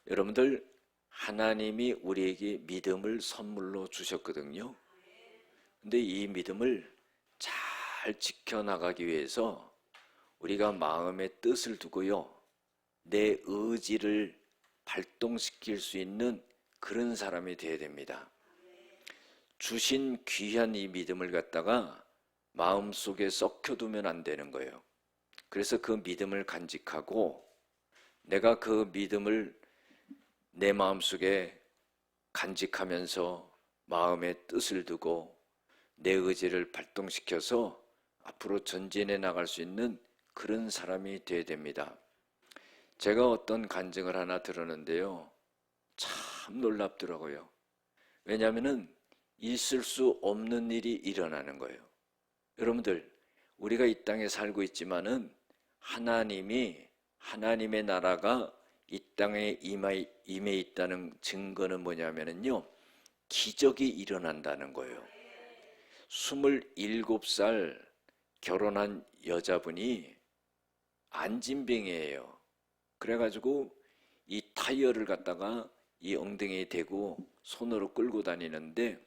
여러분들, 하나님이 우리에게 믿음을 선물로 주셨거든요. 근데 이 믿음을 잘 지켜나가기 위해서 우리가 마음의 뜻을 두고요, 내 의지를 발동시킬 수 있는 그런 사람이 되어야 됩니다. 주신 귀한 이 믿음을 갖다가 마음속에 썩혀두면 안 되는 거예요. 그래서 그 믿음을 간직하고, 내가 그 믿음을 내 마음속에 간직하면서 마음의 뜻을 두고 내 의지를 발동시켜서 앞으로 전진해 나갈 수 있는 그런 사람이 되어야 됩니다. 제가 어떤 간증을 하나 들었는데요, 참 놀랍더라고요. 왜냐하면 있을 수 없는 일이 일어나는 거예요. 여러분들, 우리가 이 땅에 살고 있지만은 하나님의 나라가 이 땅에 임해 있다는 증거는 뭐냐면요, 기적이 일어난다는 거예요. 27살 결혼한 여자분이 안진병이에요. 그래가지고 이 타이어를 갖다가 이 엉덩이에 대고 손으로 끌고 다니는데,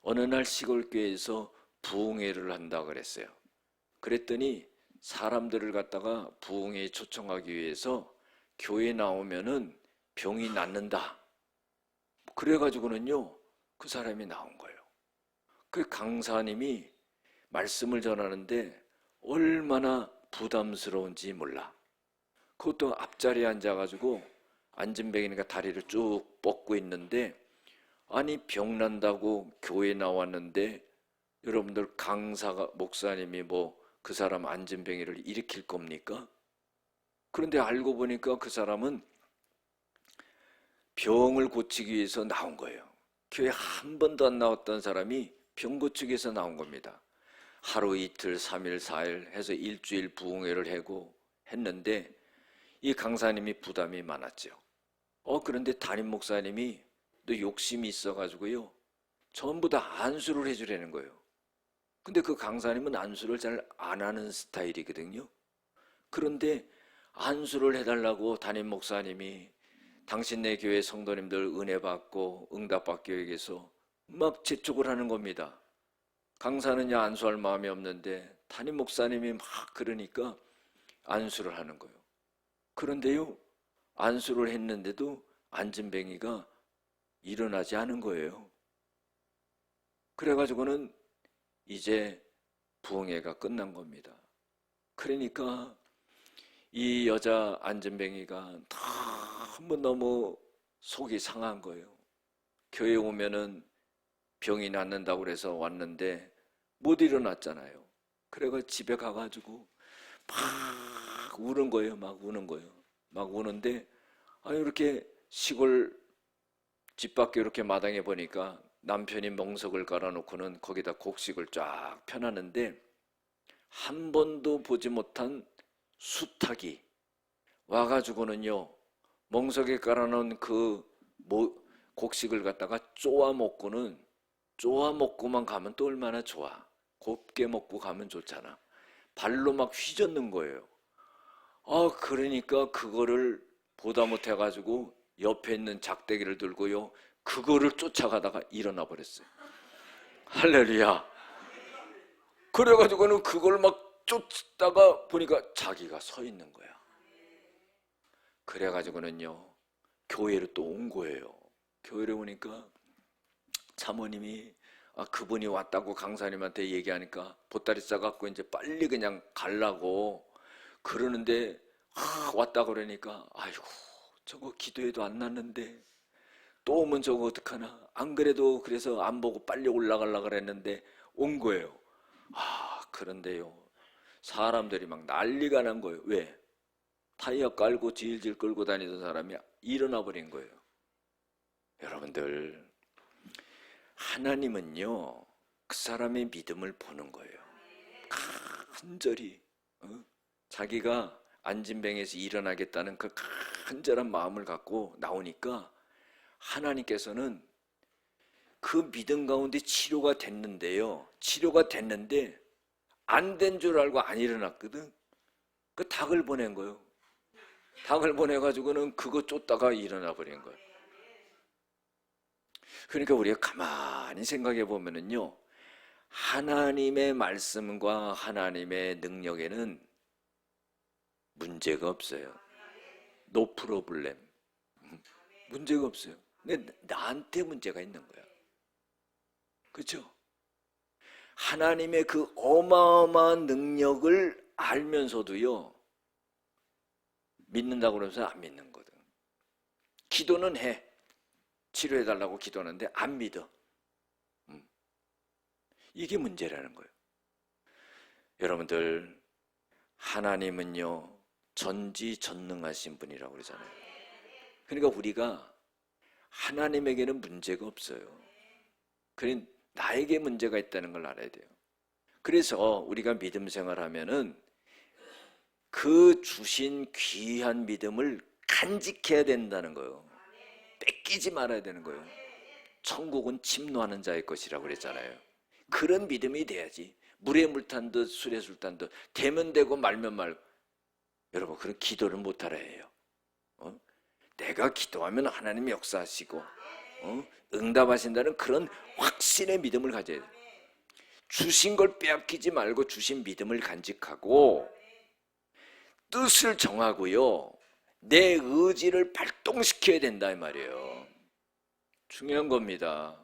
어느 날 시골교회에서 부흥회를 한다고 그랬어요. 그랬더니 사람들을 갖다가 부흥회에 초청하기 위해서 교회에 나오면은 병이 낫는다, 그래가지고는요 그 사람이 나온 거예요. 그 강사님이 말씀을 전하는데 얼마나 부담스러운지 몰라. 그것도 앞자리에 앉아가지고 안진뱅이니까 다리를 쭉 뻗고 있는데, 아니 병난다고 교회에 나왔는데 여러분들, 강사가 목사님이 뭐 그 사람 안진뱅이를 일으킬 겁니까? 그런데 알고 보니까 그 사람은 병을 고치기 위해서 나온 거예요. 교회 한 번도 안 나왔던 사람이 병 고치기 위해서 나온 겁니다. 하루 이틀 3일 4일 해서 일주일 부흥회를 하고 했는데 이 강사님이 부담이 많았죠. 그런데 담임 목사님이 또 욕심이 있어가지고요, 전부 다 안수를 해주려는 거예요. 근데 그 강사님은 안수를 잘 안 하는 스타일이거든요. 그런데 안수를 해달라고 담임 목사님이 당신네 교회 성도님들 은혜 받고 응답받기 위해서 막 재촉을 하는 겁니다. 강사는요 안수할 마음이 없는데 담임 목사님이 막 그러니까 안수를 하는 거예요. 그런데요, 안수를 했는데도 안진뱅이가 일어나지 않은 거예요. 그래가지고는 이제 부흥회가 끝난 겁니다. 그러니까 이 여자 안진뱅이가 너무 속이 상한 거예요. 교회 오면은 병이 낫는다고 그래서 왔는데 못 일어났잖아요. 그래서 집에 가가지고 막 우는 거예요. 막 우는 거예요. 막 우는데, 이렇게 시골 집 밖에 이렇게 마당에 보니까 남편이 멍석을 깔아놓고는 거기다 곡식을 쫙 펴놨는데, 한 번도 보지 못한 수탉이 와가지고는요 멍석에 깔아놓은 그 곡식을 갖다가 쪼아 먹고만 가면 또 얼마나 좋아. 곱게 먹고 가면 좋잖아. 발로 막 휘젓는 거예요. 그러니까 그거를 보다 못해가지고 옆에 있는 작대기를 들고요, 그거를 쫓아가다가 일어나 버렸어요. 할렐루야. 그래가지고는 그걸 막 쫓다가 보니까 자기가 서 있는 거야. 그래가지고는요 교회로 또 온 거예요. 교회로 오니까 사모님이 그분이 왔다고 강사님한테 얘기하니까 보따리 싸갖고 이제 빨리 그냥 가려고 그러는데 왔다 그러니까, 아이고 저거 기도해도 안 났는데 또 오면 저거 어떡하나. 안 그래도 그래서 안 보고 빨리 올라가려고 그랬는데 온 거예요. 그런데요 사람들이 막 난리가 난 거예요. 왜? 타이어 깔고 질질 끌고 다니던 사람이 일어나 버린 거예요. 여러분들, 하나님은요 그 사람의 믿음을 보는 거예요. 간절히 자기가 안진뱅에서 일어나겠다는 그 간절한 마음을 갖고 나오니까 하나님께서는 그 믿음 가운데 치료가 됐는데요, 치료가 됐는데 안 된 줄 알고 안 일어났거든. 그 닭을 보낸 거예요. 닭을 보내가지고는 그거 쫓다가 일어나 버린 거예요. 그러니까 우리가 가만히 생각해 보면은요, 하나님의 말씀과 하나님의 능력에는 문제가 없어요. No problem. 문제가 없어요. 근데 나한테 문제가 있는 거야. 그렇죠? 하나님의 그 어마어마한 능력을 알면서도요, 믿는다고 그러면서 안 믿는 거든. 기도는 해. 치료해달라고 기도하는데 안 믿어. 이게 문제라는 거예요. 여러분들, 하나님은요, 전지전능하신 분이라고 그러잖아요. 그러니까 우리가 하나님에게는 문제가 없어요. 그러니 나에게 문제가 있다는 걸 알아야 돼요. 그래서 우리가 믿음 생활하면은 그 주신 귀한 믿음을 간직해야 된다는 거예요. 뺏기지 말아야 되는 거예요. 천국은 침노하는 자의 것이라고 그랬잖아요. 그런 믿음이 돼야지. 물에 물 탄 듯 술에 술 탄 듯 되면 되고 말면 말고. 여러분, 그런 기도를 못하라 해요. 내가 기도하면 하나님이 역사하시고 응답하신다는 그런 확신의 믿음을 가져야 돼요. 주신 걸 빼앗기지 말고 주신 믿음을 간직하고 뜻을 정하고요, 내 의지를 발동시켜야 된다 이 말이에요. 중요한 겁니다.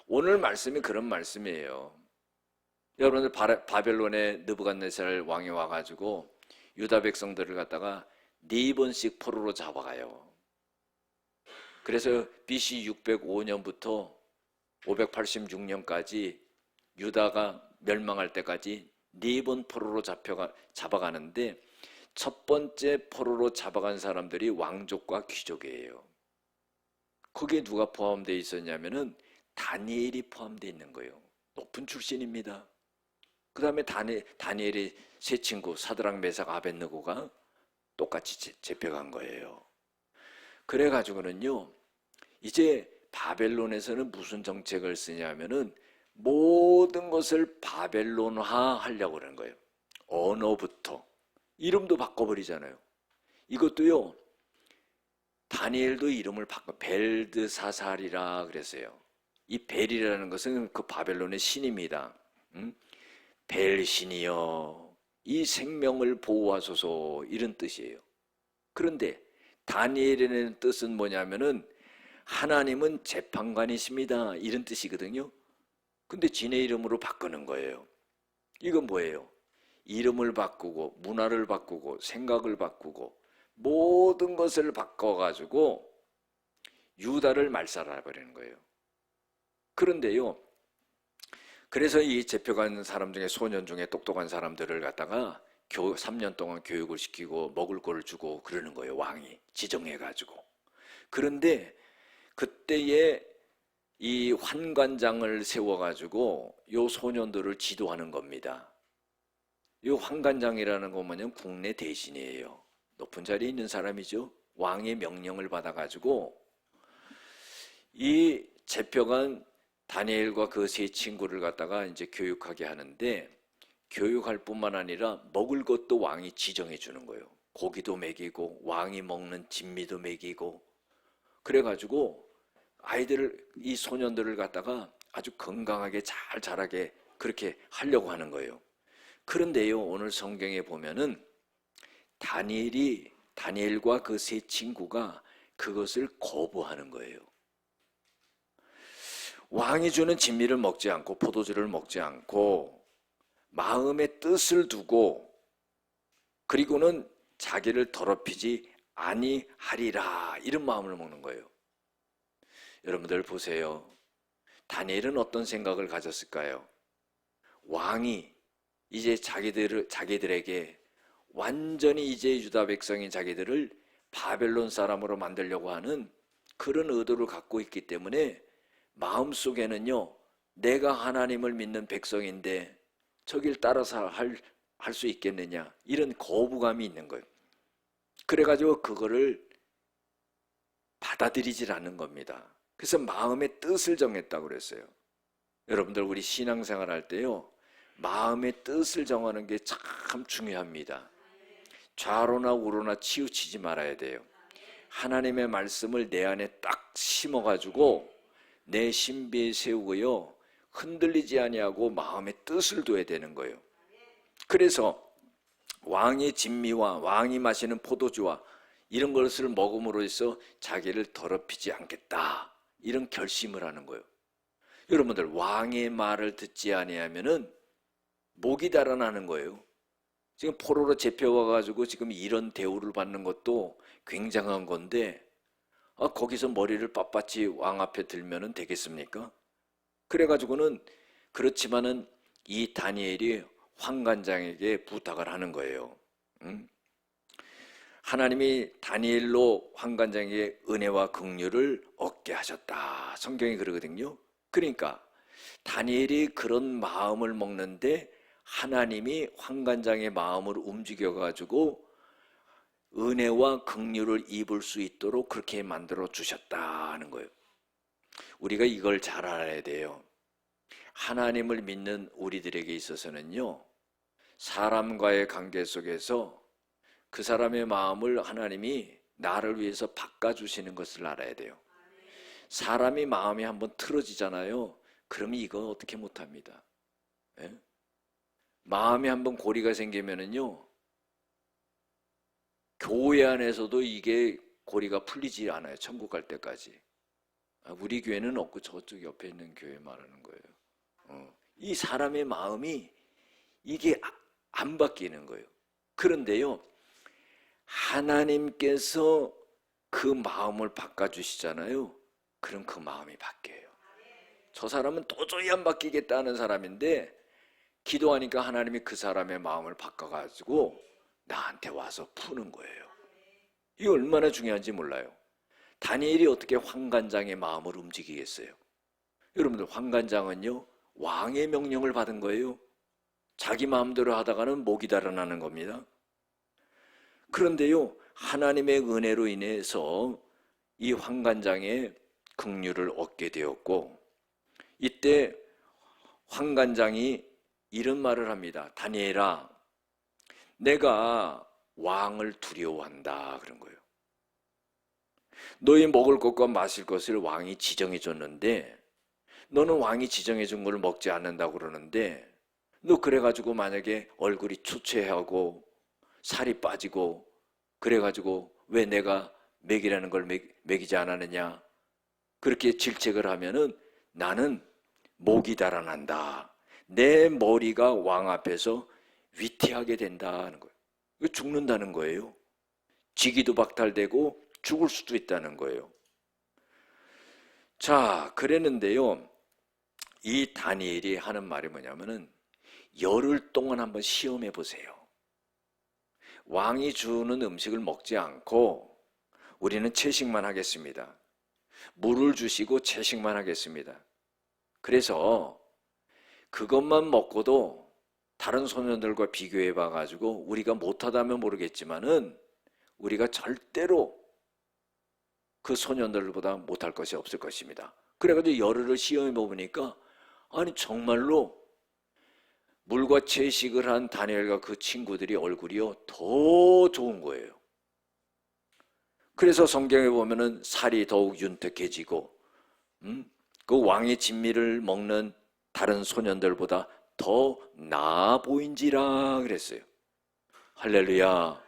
오늘 말씀이 그런 말씀이에요. 여러분들, 바벨론의 느부갓네살 왕이 와가지고 유다 백성들을 갖다가 4번씩 포로로 잡아가요. 그래서 BC 605년부터 586년까지 유다가 멸망할 때까지 4번 포로로 잡아가는데, 첫 번째 포로로 잡아간 사람들이 왕족과 귀족이에요. 거기에 누가 포함되어 있었냐면은 다니엘이 포함되어 있는 거예요. 높은 출신입니다. 그 다음에 다니엘의 세 친구 사드락, 메삭, 아벳느고가 똑같이 잡혀간 거예요. 그래가지고는요, 이제 바벨론에서는 무슨 정책을 쓰냐면은 모든 것을 바벨론화 하려고 그러는 거예요. 언어부터 이름도 바꿔버리잖아요. 이것도요, 다니엘도 이름을 바꿔 벨드사살이라 그랬어요. 이 벨이라는 것은 그 바벨론의 신입니다. 벨신이여, 이 생명을 보호하소서, 이런 뜻이에요. 그런데 다니엘의 뜻은 뭐냐면은 하나님은 재판관이십니다, 이런 뜻이거든요. 근데 지네 이름으로 바꾸는 거예요. 이건 뭐예요? 이름을 바꾸고 문화를 바꾸고 생각을 바꾸고 모든 것을 바꿔가지고 유다를 말살해버리는 거예요. 그런데요, 그래서 이 잡혀간 사람 중에, 소년 중에 똑똑한 사람들을 갖다가 3년 동안 교육을 시키고 먹을 거를 주고 그러는 거예요. 왕이 지정해가지고. 그런데 그때에 이 환관장을 세워가지고 요 소년들을 지도하는 겁니다. 이 환관장이라는 건 뭐냐면 국내 대신이에요. 높은 자리에 있는 사람이죠. 왕의 명령을 받아가지고 이 잡혀간 다니엘과 그 세 친구를 갖다가 이제 교육하게 하는데, 교육할 뿐만 아니라 먹을 것도 왕이 지정해 주는 거예요. 고기도 먹이고 왕이 먹는 진미도 먹이고, 그래가지고 이 소년들을 갖다가 아주 건강하게 잘 자라게 그렇게 하려고 하는 거예요. 그런데요, 오늘 성경에 보면은 다니엘과 그 세 친구가 그것을 거부하는 거예요. 왕이 주는 진미를 먹지 않고 포도주를 먹지 않고 마음의 뜻을 두고, 그리고는 자기를 더럽히지 아니하리라, 이런 마음을 먹는 거예요. 여러분들 보세요. 다니엘은 어떤 생각을 가졌을까요? 왕이 이제 자기들에게 완전히 이제 유다 백성인 자기들을 바벨론 사람으로 만들려고 하는 그런 의도를 갖고 있기 때문에 마음속에는요, 내가 하나님을 믿는 백성인데 저길 따라서 할 수 있겠느냐, 이런 거부감이 있는 거예요. 그래가지고 그거를 받아들이질 않는 겁니다. 그래서 마음의 뜻을 정했다고 그랬어요. 여러분들, 우리 신앙생활 할 때요, 마음의 뜻을 정하는 게 참 중요합니다. 좌로나 우로나 치우치지 말아야 돼요. 하나님의 말씀을 내 안에 딱 심어가지고 내 신비에 세우고요, 흔들리지 아니하고 마음의 뜻을 둬야 되는 거예요. 그래서 왕의 진미와 왕이 마시는 포도주와 이런 것을 먹음으로 해서 자기를 더럽히지 않겠다, 이런 결심을 하는 거예요. 여러분들, 왕의 말을 듣지 아니하면은 목이 달아나는 거예요. 지금 포로로 잡혀와가지고 지금 이런 대우를 받는 것도 굉장한 건데, 거기서 머리를 빳빳이 왕 앞에 들면은 되겠습니까? 그래가지고는, 그렇지만은 이 다니엘이 환관장에게 부탁을 하는 거예요. 하나님이 다니엘로 환관장에게 은혜와 긍휼을 얻게 하셨다, 성경이 그러거든요. 그러니까 다니엘이 그런 마음을 먹는데 하나님이 환관장의 마음을 움직여가지고 은혜와 긍휼을 입을 수 있도록 그렇게 만들어 주셨다는 거예요. 우리가 이걸 잘 알아야 돼요. 하나님을 믿는 우리들에게 있어서는요, 사람과의 관계 속에서 그 사람의 마음을 하나님이 나를 위해서 바꿔주시는 것을 알아야 돼요. 사람이 마음이 한번 틀어지잖아요. 그러면 이거 어떻게 못합니다. 예? 마음이 한번 고리가 생기면은요, 교회 안에서도 이게 고리가 풀리지 않아요. 천국 갈 때까지. 우리 교회는 없고 저쪽 옆에 있는 교회 말하는 거예요. 이 사람의 마음이 이게 안 바뀌는 거예요. 그런데요, 하나님께서 그 마음을 바꿔주시잖아요. 그럼 그 마음이 바뀌어요. 저 사람은 도저히 안 바뀌겠다는 사람인데 기도하니까 하나님이 그 사람의 마음을 바꿔가지고 나한테 와서 푸는 거예요. 이게 얼마나 중요한지 몰라요. 다니엘이 어떻게 환관장의 마음을 움직이겠어요? 여러분들, 환관장은요, 왕의 명령을 받은 거예요. 자기 마음대로 하다가는 목이 달아나는 겁니다. 그런데요, 하나님의 은혜로 인해서 이 환관장의 긍휼을 얻게 되었고, 이때 환관장이 이런 말을 합니다. 다니엘아, 내가 왕을 두려워한다, 그런 거예요. 너희 먹을 것과 마실 것을 왕이 지정해 줬는데 너는 왕이 지정해 준 걸 먹지 않는다고 그러는데, 너 그래가지고 만약에 얼굴이 초췌하고 살이 빠지고 그래가지고 왜 내가 먹이라는 걸 먹이지 않았느냐, 그렇게 질책을 하면은 나는 목이 달아난다, 내 머리가 왕 앞에서 위태하게 된다는 거예요. 이거 죽는다는 거예요. 직위도 박탈되고 죽을 수도 있다는 거예요. 자, 그랬는데요, 이 다니엘이 하는 말이 뭐냐면은, 열흘 동안 한번 시험해 보세요. 왕이 주는 음식을 먹지 않고 우리는 채식만 하겠습니다. 물을 주시고 채식만 하겠습니다. 그래서 그것만 먹고도 다른 소년들과 비교해 봐가지고 우리가 못하다면 모르겠지만은 우리가 절대로 그 소년들보다 못할 것이 없을 것입니다. 그래가지고 열흘을 시험해 보니까, 아니 정말로 물과 채식을 한 다니엘과 그 친구들이 얼굴이요 더 좋은 거예요. 그래서 성경에 보면은 살이 더욱 윤택해지고, 그 왕의 진미를 먹는 다른 소년들보다 더 나아 보인지라 그랬어요. 할렐루야.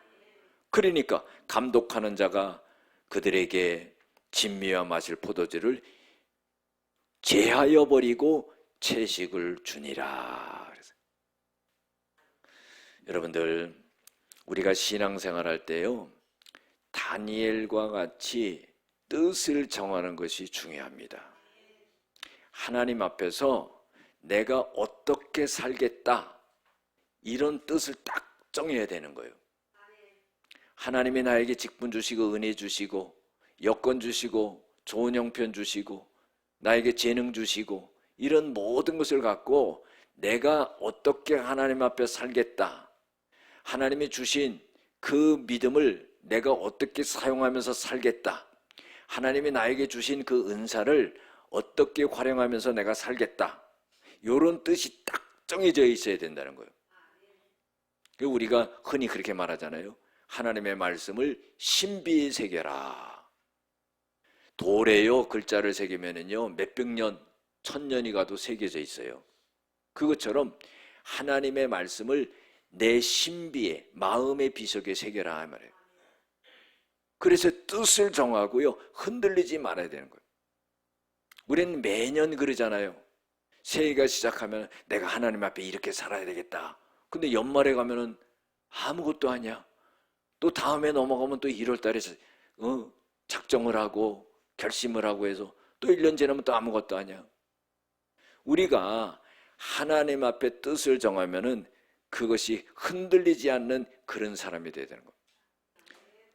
그러니까 감독하는 자가 그들에게 진미와 마실 포도주를 제하여 버리고 채식을 주니라. 여러분들, 우리가 신앙생활 할 때요, 다니엘과 같이 뜻을 정하는 것이 중요합니다. 하나님 앞에서 내가 어떻게 살겠다, 이런 뜻을 딱 정해야 되는 거예요. 하나님이 나에게 직분 주시고 은혜 주시고 여건 주시고 좋은 형편 주시고 나에게 재능 주시고 이런 모든 것을 갖고 내가 어떻게 하나님 앞에 살겠다, 하나님이 주신 그 믿음을 내가 어떻게 사용하면서 살겠다, 하나님이 나에게 주신 그 은사를 어떻게 활용하면서 내가 살겠다, 이런 뜻이 딱 정해져 있어야 된다는 거예요. 우리가 흔히 그렇게 말하잖아요. 하나님의 말씀을 신비에 새겨라. 돌에요 글자를 새기면은요 몇백 년, 천년이 가도 새겨져 있어요. 그것처럼 하나님의 말씀을 내 신비에, 마음의 비석에 새겨라 말이에요. 그래서 뜻을 정하고요 흔들리지 말아야 되는 거예요. 우리는 매년 그러잖아요. 새해가 시작하면 내가 하나님 앞에 이렇게 살아야 되겠다. 근데 연말에 가면은 아무것도 아니야. 또 다음에 넘어가면 또 1월 달에 작정을 하고 결심을 하고 해서 또 1년 지나면 또 아무것도 아니야. 우리가 하나님 앞에 뜻을 정하면은 그것이 흔들리지 않는 그런 사람이 되어야 되는 거예요.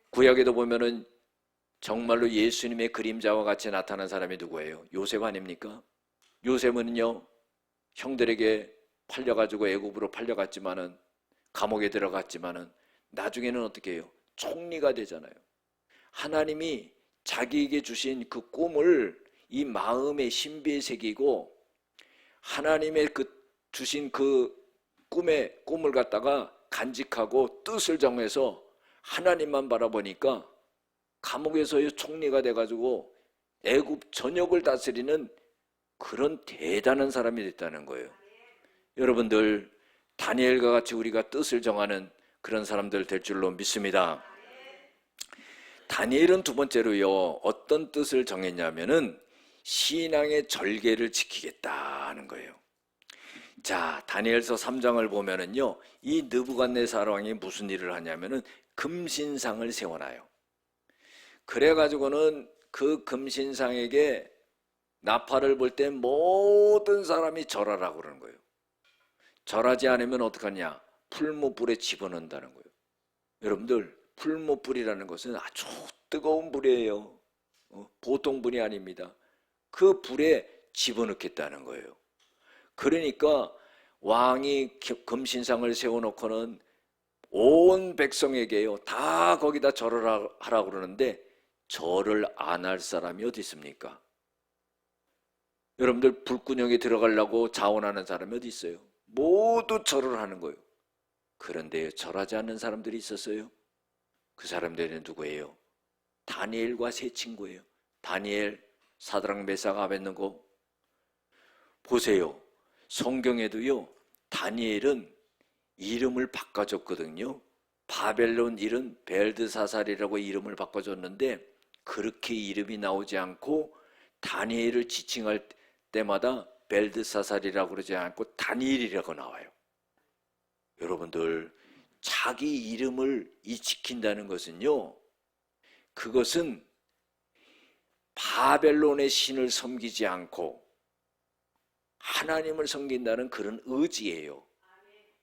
구약에도 보면은 정말로 예수님의 그림자와 같이 나타난 사람이 누구예요? 요셉 아닙니까? 요셉은요 형들에게 팔려가지고 애굽으로 팔려갔지만은 감옥에 들어갔지만은 나중에는 어떻게 해요? 총리가 되잖아요. 하나님이 자기에게 주신 그 꿈을 이 마음의 신비에 새기고 하나님의 주신 그 꿈을 갖다가 간직하고 뜻을 정해서 하나님만 바라보니까 감옥에서의 총리가 돼가지고 애굽 전역을 다스리는 그런 대단한 사람이 됐다는 거예요. 여러분들 다니엘과 같이 우리가 뜻을 정하는 그런 사람들 될 줄로 믿습니다. 다니엘은 두 번째로요 어떤 뜻을 정했냐면은 신앙의 절개를 지키겠다는 거예요. 자, 다니엘서 3장을 보면은요 이 느부갓네살 왕이 무슨 일을 하냐면은 금신상을 세워놔요. 그래가지고는 그 금신상에게 나팔을 불 때 모든 사람이 절하라고 그러는 거예요. 절하지 않으면 어떡하냐? 풀무불에 집어넣는다는 거예요. 여러분들 풀무불이라는 것은 아주 뜨거운 불이에요. 보통 불이 아닙니다. 그 불에 집어넣겠다는 거예요. 그러니까 왕이 금신상을 세워놓고는 온 백성에게요 다 거기다 절을 하라고 그러는데 절을 안 할 사람이 어디 있습니까? 여러분들 불구덩이에 들어가려고 자원하는 사람이 어디 있어요? 모두 절을 하는 거예요. 그런데 절하지 않는 사람들이 있었어요. 그 사람들은 누구예요? 다니엘과 세 친구예요. 다니엘, 사드락, 메삭, 아벳느고. 보세요. 성경에도요 다니엘은 이름을 바꿔줬거든요. 바벨론 이름 벨드사살이라고 이름을 바꿔줬는데 그렇게 이름이 나오지 않고 다니엘을 지칭할 때마다 벨드사살이라고 그러지 않고 다니엘이라고 나와요. 여러분들 자기 이름을 지킨다는 것은요 그것은 바벨론의 신을 섬기지 않고 하나님을 섬긴다는 그런 의지예요.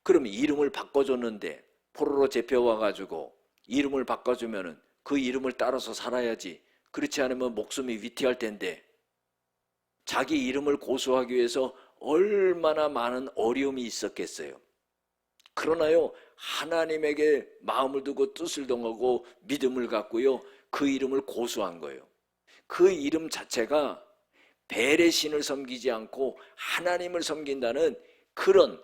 그러면 이름을 바꿔줬는데 포로로 잡혀와가지고 이름을 바꿔주면은 그 이름을 따라서 살아야지. 그렇지 않으면 목숨이 위태할 텐데 자기 이름을 고수하기 위해서 얼마나 많은 어려움이 있었겠어요. 그러나요 하나님에게 마음을 두고 뜻을 동하고 믿음을 갖고요 그 이름을 고수한 거예요. 그 이름 자체가 벨의 신을 섬기지 않고 하나님을 섬긴다는 그런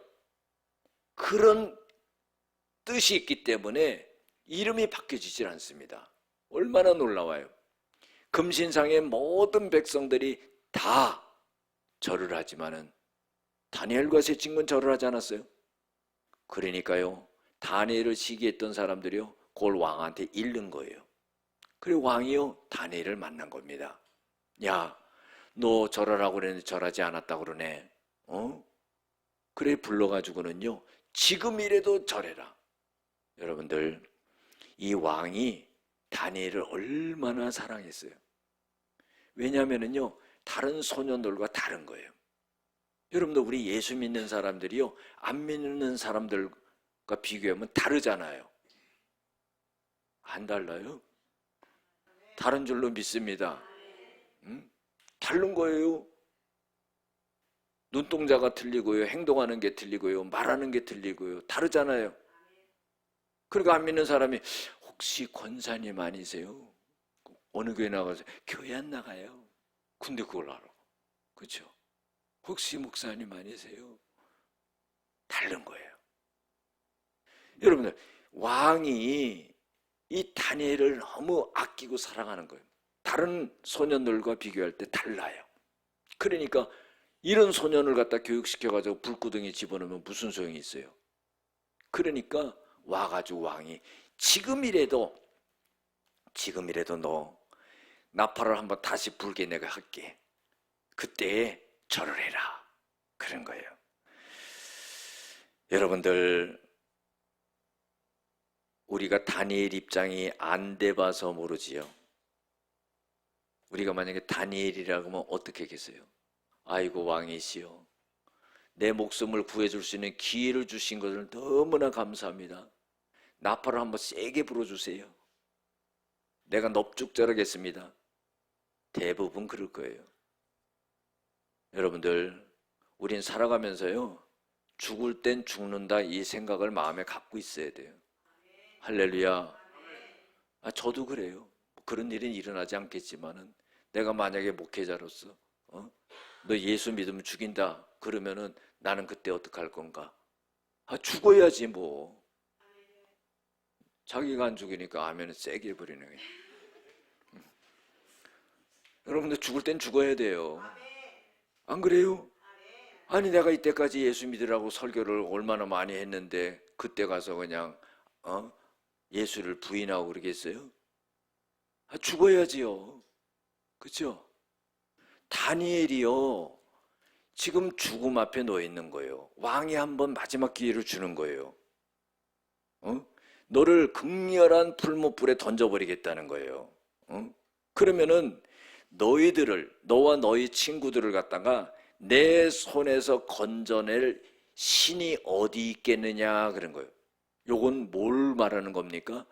뜻이 있기 때문에 이름이 바뀌어지질 않습니다. 얼마나 놀라워요. 금신상의 모든 백성들이 다 절을 하지만은 다니엘과 세 친구는 절을 하지 않았어요. 그러니까요 다니엘을 시기했던 사람들이요 그걸 왕한테 잃는 거예요. 그리고 왕이요 다니엘을 만난 겁니다. 야, 너 절하라고 그랬는데 절하지 않았다고 그러네. 그래 불러가지고는요 지금이라도 절해라. 여러분들 이 왕이 다니엘을 얼마나 사랑했어요. 왜냐하면요 다른 소년들과 다른 거예요. 여러분들 우리 예수 믿는 사람들이요 안 믿는 사람들과 비교하면 다르잖아요. 안 달라요? 다른 줄로 믿습니다. 다른 거예요. 눈동자가 틀리고요 행동하는 게 틀리고요 말하는 게 틀리고요 다르잖아요. 그러니까 안 믿는 사람이 혹시 권사님 아니세요? 어느 교회 나가서 교회 안 나가요. 근데 그걸 알아. 그렇죠? 혹시 목사님 아니세요? 다른 거예요. 여러분들 왕이 이 다니엘을 너무 아끼고 사랑하는 거예요. 다른 소년들과 비교할 때 달라요. 그러니까 이런 소년을 갖다 교육시켜가지고 불구덩이에 집어넣으면 무슨 소용이 있어요? 그러니까 와가지고 왕이 지금이라도 너 나팔을 한번 다시 불게 내가 할게. 그때에 절을 해라. 그런 거예요. 여러분들, 우리가 다니엘 입장이 안 돼봐서 모르지요. 우리가 만약에 다니엘이라고 하면 어떻게 하겠어요? 아이고 왕이시여, 내 목숨을 구해줄 수 있는 기회를 주신 것을 너무나 감사합니다. 나팔을 한번 세게 불어주세요. 내가 넙죽절하겠습니다. 대부분 그럴 거예요. 여러분들, 우린 살아가면서요, 죽을 땐 죽는다 이 생각을 마음에 갖고 있어야 돼요. 할렐루야. 저도 그래요. 그런 일은 일어나지 않겠지만은 내가 만약에 목회자로서 너 예수 믿으면 죽인다 그러면은 나는 그때 어떡할 건가? 죽어야지 뭐. 자기가 안 죽이니까 아멘은 세게 해버리는 거예요. 여러분들, 죽을 땐 죽어야 돼요. 안 그래요? 아니 내가 이때까지 예수 믿으라고 설교를 얼마나 많이 했는데 그때 가서 그냥 예수를 부인하고 그러겠어요? 죽어야지요. 그렇죠? 다니엘이요, 지금 죽음 앞에 놓여 있는 거예요. 왕이 한번 마지막 기회를 주는 거예요. 너를 극렬한 풀무불에 던져버리겠다는 거예요. 그러면은 너와 너희 친구들을 갖다가 내 손에서 건져낼 신이 어디 있겠느냐 그런 거예요. 요건 뭘 말하는 겁니까?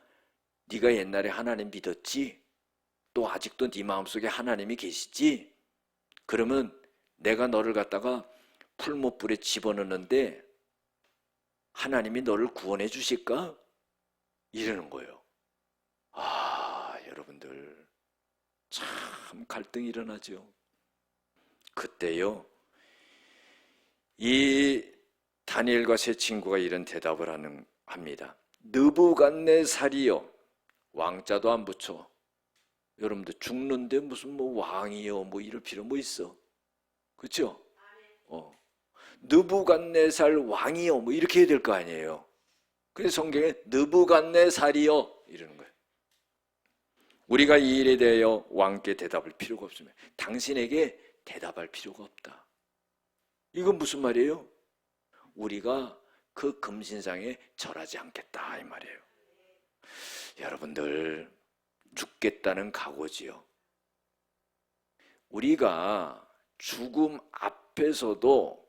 네가 옛날에 하나님 믿었지? 또 아직도 네 마음속에 하나님이 계시지? 그러면 내가 너를 갖다가 풀무불에 집어넣는데 하나님이 너를 구원해 주실까? 이러는 거예요. 여러분들, 참 갈등이 일어나죠. 그때요, 이 다니엘과 세 친구가 이런 대답을 합니다. 느부갓네살이요, 왕자도 안 붙여. 여러분들, 죽는데 무슨 왕이요 이럴 필요 있어? 그렇죠? 느부갓네살 왕이요 이렇게 해야 될 거 아니에요. 그래서 성경에 느부갓네살이요 이러는 거예요. 우리가 이 일에 대하여 왕께 대답할 필요가 없습니다. 당신에게 대답할 필요가 없다. 이건 무슨 말이에요? 우리가 그 금신상에 절하지 않겠다 이 말이에요. 여러분들, 죽겠다는 각오지요. 우리가 죽음 앞에서도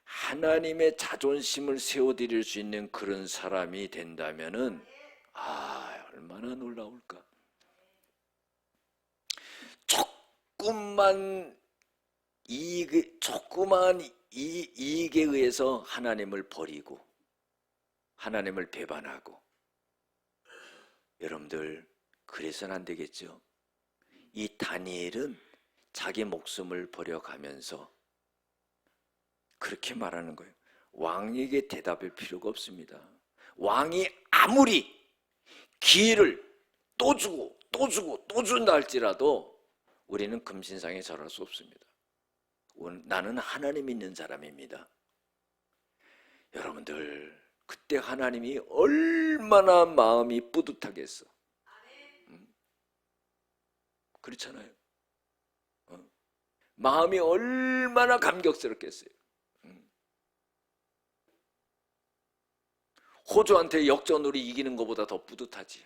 하나님의 자존심을 세워드릴 수 있는 그런 사람이 된다면은 얼마나 놀라울까. 조그만 이익에 의해서 하나님을 버리고 하나님을 배반하고, 여러분들, 그래서는 안 되겠죠. 이 다니엘은 자기 목숨을 버려가면서 그렇게 말하는 거예요. 왕에게 대답할 필요가 없습니다. 왕이 아무리 기회를 또 주고 또 주고 또 준다 할지라도 우리는 금신상에 절할 수 없습니다. 나는 하나님 믿는 사람입니다. 여러분들, 그때 하나님이 얼마나 마음이 뿌듯하겠어. 그렇잖아요. 마음이 얼마나 감격스럽겠어요. 호주한테 역전으로 이기는 것보다 더 뿌듯하지.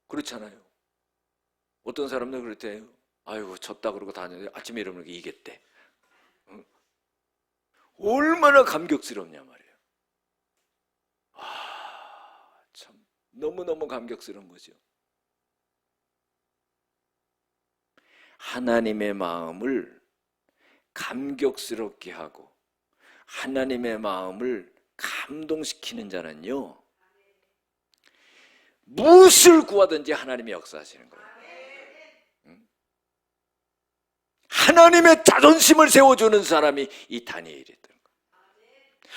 그렇잖아요. 어떤 사람들 그럴 때요, 아이고 졌다 그러고 다녔는데 아침에 일어나면 이겼대. 얼마나 감격스럽냐 말이에요. 참 너무너무 감격스러운 거죠. 하나님의 마음을 감격스럽게 하고 하나님의 마음을 감동시키는 자는요, 무엇을 구하든지 하나님이 역사하시는 거예요. 하나님의 자존심을 세워주는 사람이 이 다니엘이었던 거예요.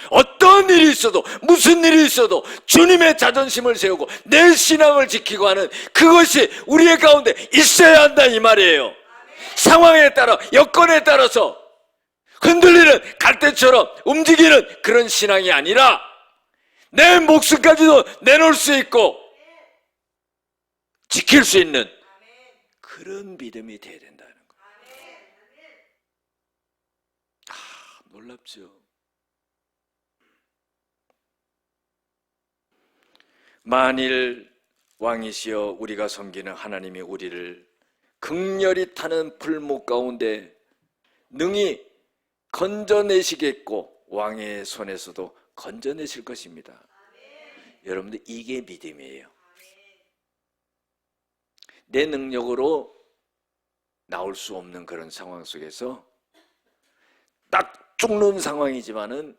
어떤 일이 있어도 무슨 일이 있어도 주님의 자존심을 세우고 내 신앙을 지키고 하는 그것이 우리의 가운데 있어야 한다 이 말이에요. 상황에 따라 여건에 따라서 흔들리는 갈대처럼 움직이는 그런 신앙이 아니라 내 목숨까지도 내놓을 수 있고 지킬 수 있는 그런 믿음이 돼야 된다는 거예요. 놀랍죠. 만일 왕이시여 우리가 섬기는 하나님이 우리를 극렬히 타는 불목 가운데 능히 건져내시겠고 왕의 손에서도 건져내실 것입니다. 여러분들 이게 믿음이에요. 내 능력으로 나올 수 없는 그런 상황 속에서 딱 죽는 상황이지만은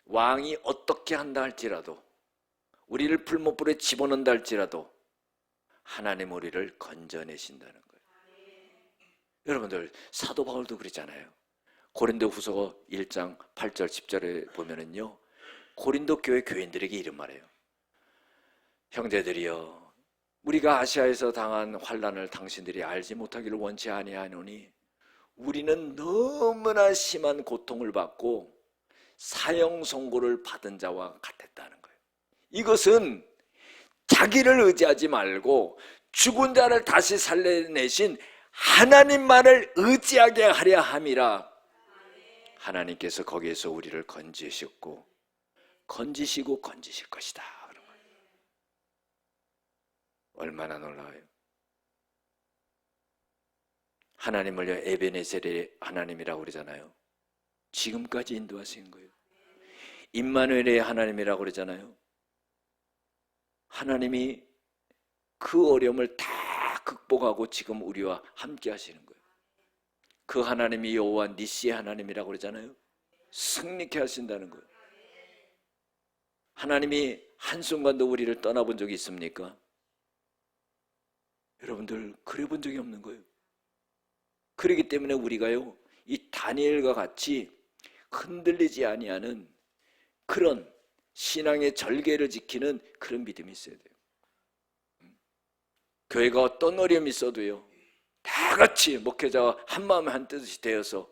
왕이 어떻게 한다 할지라도 우리를 풀못불에 집어넣는다 할지라도 하나님 우리를 건져내신다는 거예요. 여러분들 사도 바울도 그러잖아요. 고린도 후서 1장 8절 10절에 보면은요, 고린도 교회 교인들에게 이런 말해요. 형제들이여 우리가 아시아에서 당한 환난을 당신들이 알지 못하기를 원치 아니하노니 우리는 너무나 심한 고통을 받고 사형 선고를 받은 자와 같았다는 거예요. 이것은 자기를 의지하지 말고 죽은 자를 다시 살려내신 하나님만을 의지하게 하려 함이라. 하나님께서 거기에서 우리를 건지셨고 건지시고 건지실 것이다. 그런 거예요. 얼마나 놀라워요. 하나님을 에베네셀의 하나님이라고 그러잖아요. 지금까지 인도하신 거예요. 임마누엘의 하나님이라고 그러잖아요. 하나님이 그 어려움을 다 극복하고 지금 우리와 함께 하시는 거예요. 그 하나님이 여호와 니시의 하나님이라고 그러잖아요. 승리케 하신다는 거예요. 하나님이 한순간도 우리를 떠나본 적이 있습니까? 여러분들 그래 본 적이 없는 거예요. 그렇기 때문에 우리가요 이 다니엘과 같이 흔들리지 아니하는 그런 신앙의 절개를 지키는 그런 믿음이 있어야 돼요. 교회가 어떤 어려움이 있어도요 다 같이 목회자와 한마음 한뜻이 되어서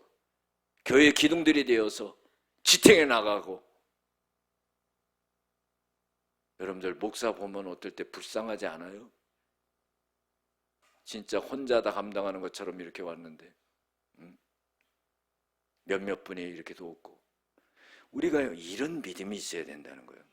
교회의 기둥들이 되어서 지탱해 나가고. 여러분들 목사 보면 어떨 때 불쌍하지 않아요? 진짜 혼자 다 감당하는 것처럼 이렇게 왔는데 몇몇 분이 이렇게 돕고. 우리가요 이런 믿음이 있어야 된다는 거예요.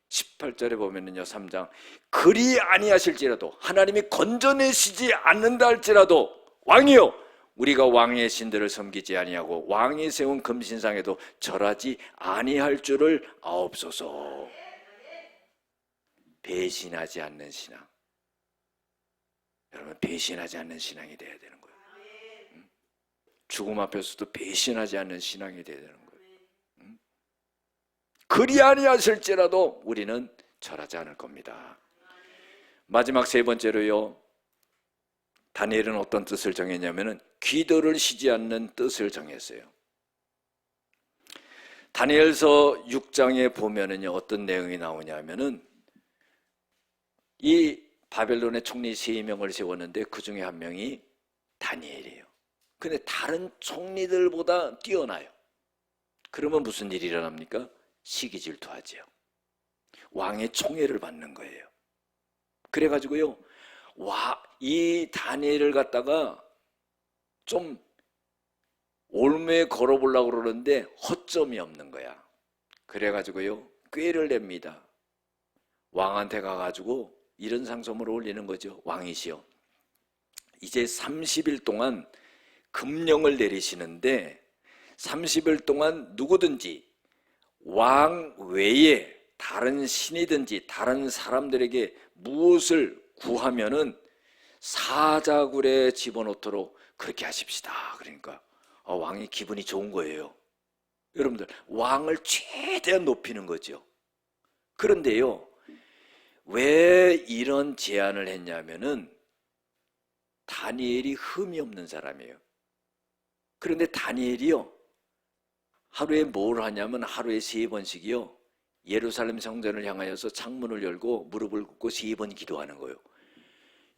18절에 보면은요 3장 그리 아니하실지라도 하나님이 건져내시지 않는다 할지라도 왕이요 우리가 왕의 신들을 섬기지 아니하고 왕이 세운 금신상에도 절하지 아니할 줄을 아옵소서. 배신하지 않는 신앙. 여러분 배신하지 않는 신앙이 돼야 되는 거예요. 죽음 앞에서도 배신하지 않는 신앙이 돼야 되는 거예요. 그리 아니하실지라도 우리는 절하지 않을 겁니다. 마지막 세 번째로요 다니엘은 어떤 뜻을 정했냐면은 기도를 쉬지 않는 뜻을 정했어요. 다니엘서 6장에 보면은요 어떤 내용이 나오냐면은 이 바벨론의 총리 3명을 세웠는데 그 중에 한 명이 다니엘이에요. 근데 다른 총리들보다 뛰어나요. 그러면 무슨 일이 일어납니까? 시기질투하지요. 왕의 총애를 받는 거예요. 그래가지고요 이 다니엘을 갖다가 좀 올무에 걸어보려고 그러는데 허점이 없는 거야. 그래가지고요 꾀를 냅니다. 왕한테 가가지고 이런 상소문을 올리는 거죠. 왕이시여 이제 30일 동안 금령을 내리시는데 30일 동안 누구든지 왕 외에 다른 신이든지 다른 사람들에게 무엇을 구하면은 사자굴에 집어넣도록 그렇게 하십시다. 그러니까 왕이 기분이 좋은 거예요. 여러분들 왕을 최대한 높이는 거죠. 그런데요 왜 이런 제안을 했냐면은 다니엘이 흠이 없는 사람이에요. 그런데 다니엘이요 하루에 뭘 하냐면 하루에 3번씩이요. 예루살렘 성전을 향하여서 창문을 열고 무릎을 꿇고 3번 기도하는 거예요.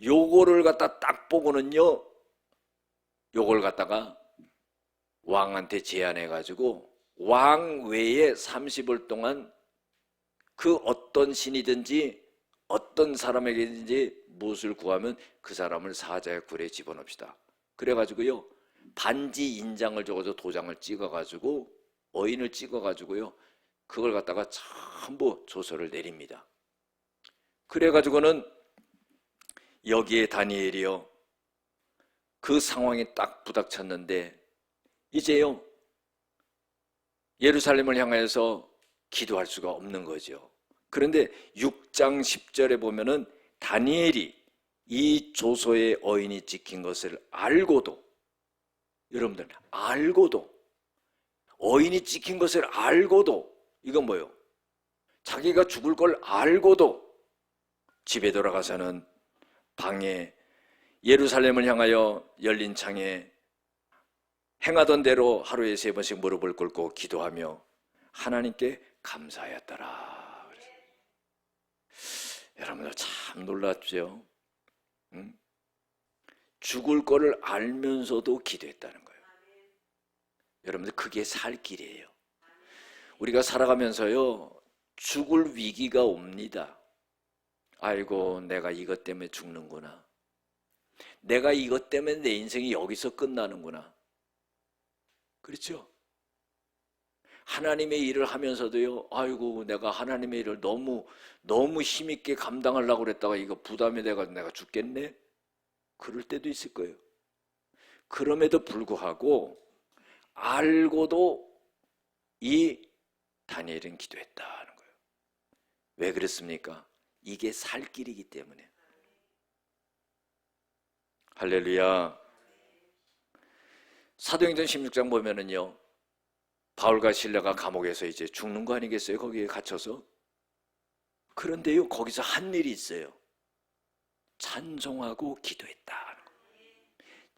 요거를 갖다 딱 보고는요, 요걸 갖다가 왕한테 제안해가지고 왕 외에 30일 동안 그 어떤 신이든지 어떤 사람에게든지 무엇을 구하면 그 사람을 사자의 굴에 집어넣읍시다. 그래가지고요, 반지 인장을 적어서 도장을 찍어가지고 어인을 찍어가지고요, 그걸 갖다가 전부 조서를 내립니다. 그래가지고는 여기에 다니엘이요, 그 상황이 딱 부닥쳤는데 이제요 예루살렘을 향해서 기도할 수가 없는 거죠. 그런데 6장 10절에 보면은 다니엘이 이 조서의 어인이 찍힌 것을 알고도, 여러분들 알고도, 어인이 찍힌 것을 알고도, 이건 뭐예요? 자기가 죽을 걸 알고도 집에 돌아가서는 방에 예루살렘을 향하여 열린 창에 행하던 대로 하루에 3번씩 무릎을 꿇고 기도하며 하나님께 감사하였더라. 여러분들 참 놀랍죠? 응? 죽을 거를 알면서도 기도했다는 거예요. 여러분들 그게 살 길이에요. 우리가 살아가면서요, 죽을 위기가 옵니다. 아이고, 내가 이것 때문에 죽는구나. 내가 이것 때문에 내 인생이 여기서 끝나는구나. 그렇죠? 하나님의 일을 하면서도요, 아이고, 내가 하나님의 일을 너무 힘있게 감당하려고 그랬다가 이거 부담이 돼가지고 내가 죽겠네? 그럴 때도 있을 거예요. 그럼에도 불구하고 알고도 이 다니엘은 기도했다는 거예요. 왜 그랬습니까? 이게 살 길이기 때문에. 할렐루야. 사도행전 16장 보면은요, 바울과 실라가 감옥에서 이제 죽는 거 아니겠어요? 거기에 갇혀서. 그런데요, 거기서 한 일이 있어요. 찬송하고 기도했다.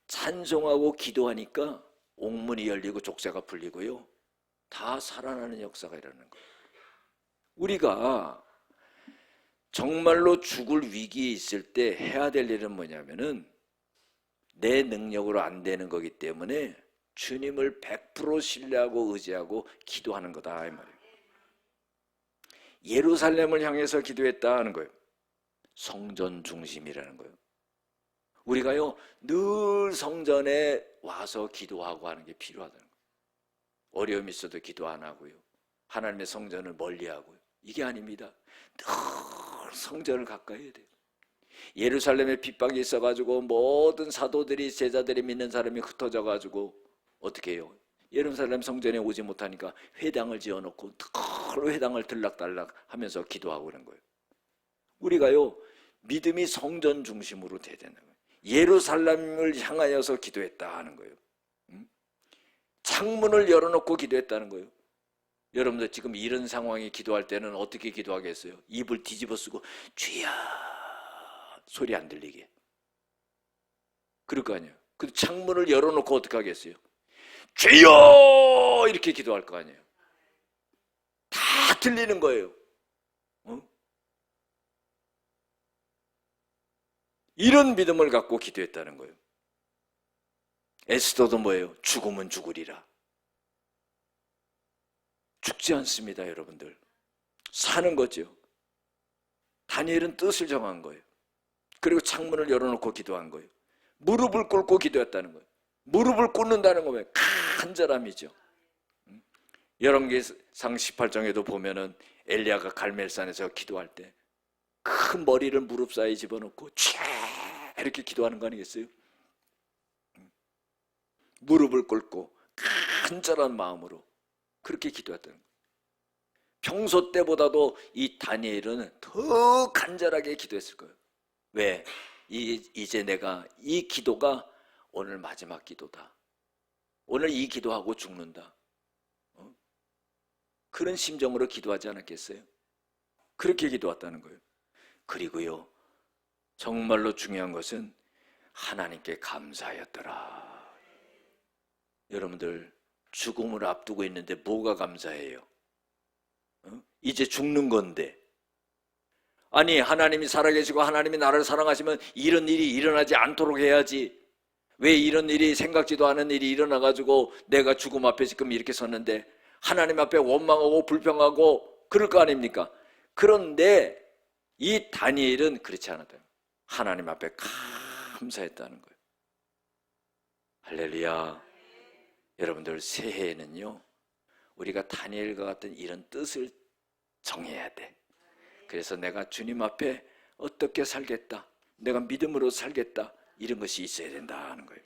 찬송하고 기도하니까 옥문이 열리고 족쇄가 풀리고요, 다 살아나는 역사가 일어나는 거예요. 우리가 정말로 죽을 위기에 있을 때 해야 될 일은 뭐냐면은 내 능력으로 안 되는 거기 때문에 주님을 100% 신뢰하고 의지하고 기도하는 거다 이 말이에요. 예루살렘을 향해서 기도했다 하는 거예요. 성전 중심이라는 거예요. 우리가요 늘 성전에 와서 기도하고 하는 게 필요하다는 거예요. 어려움이 있어도 기도 안 하고요, 하나님의 성전을 멀리하고요, 이게 아닙니다. 늘 성전을 가까이 해야 돼요. 예루살렘에 핍박이 있어가지고 모든 사도들이, 제자들이 믿는 사람이 흩어져가지고 어떻게 해요? 예루살렘 성전에 오지 못하니까 회당을 지어놓고 늘 회당을 들락달락 하면서 기도하고 그런 거예요. 우리가요 믿음이 성전 중심으로 돼야 되는 거예요. 예루살렘을 향하여서 기도했다 하는 거예요. 창문을 열어놓고 기도했다는 거예요. 여러분들 지금 이런 상황에 기도할 때는 어떻게 기도하겠어요? 입을 뒤집어 쓰고 주여 소리 안 들리게. 그럴 거 아니에요. 그 창문을 열어놓고 어떻게 하겠어요? 주여 이렇게 기도할 거 아니에요. 다 들리는 거예요. 이런 믿음을 갖고 기도했다는 거예요. 에스더도 뭐예요? 죽으면 죽으리라. 죽지 않습니다, 여러분들. 사는 거죠. 다니엘은 뜻을 정한 거예요. 그리고 창문을 열어놓고 기도한 거예요. 무릎을 꿇고 기도했다는 거예요. 무릎을 꿇는다는 거면 간절함이죠. 열왕기상 18장에도 보면은 엘리야가 갈멜산에서 기도할 때 큰 머리를 무릎 사이에 집어넣고 이렇게 기도하는 거 아니겠어요? 무릎을 꿇고 간절한 마음으로 그렇게 기도했다는 거예요. 평소 때보다도 이 다니엘은 더 간절하게 기도했을 거예요. 왜? 이제 내가 이 기도가 오늘 마지막 기도다. 오늘 이 기도하고 죽는다. 그런 심정으로 기도하지 않았겠어요? 그렇게 기도했다는 거예요. 그리고요, 정말로 중요한 것은 하나님께 감사하였더라. 여러분들 죽음을 앞두고 있는데 뭐가 감사해요? 이제 죽는 건데. 아니, 하나님이 살아계시고 하나님이 나를 사랑하시면 이런 일이 일어나지 않도록 해야지. 왜 이런 일이, 생각지도 않은 일이 일어나가지고 내가 죽음 앞에 지금 이렇게 섰는데 하나님 앞에 원망하고 불평하고 그럴 거 아닙니까? 그런데 이 다니엘은 그렇지 않았다. 하나님 앞에 감사했다는 거예요. 할렐루야. 여러분들, 새해에는요, 우리가 다니엘과 같은 이런 뜻을 정해야 돼. 그래서 내가 주님 앞에 어떻게 살겠다, 내가 믿음으로 살겠다, 이런 것이 있어야 된다는 거예요.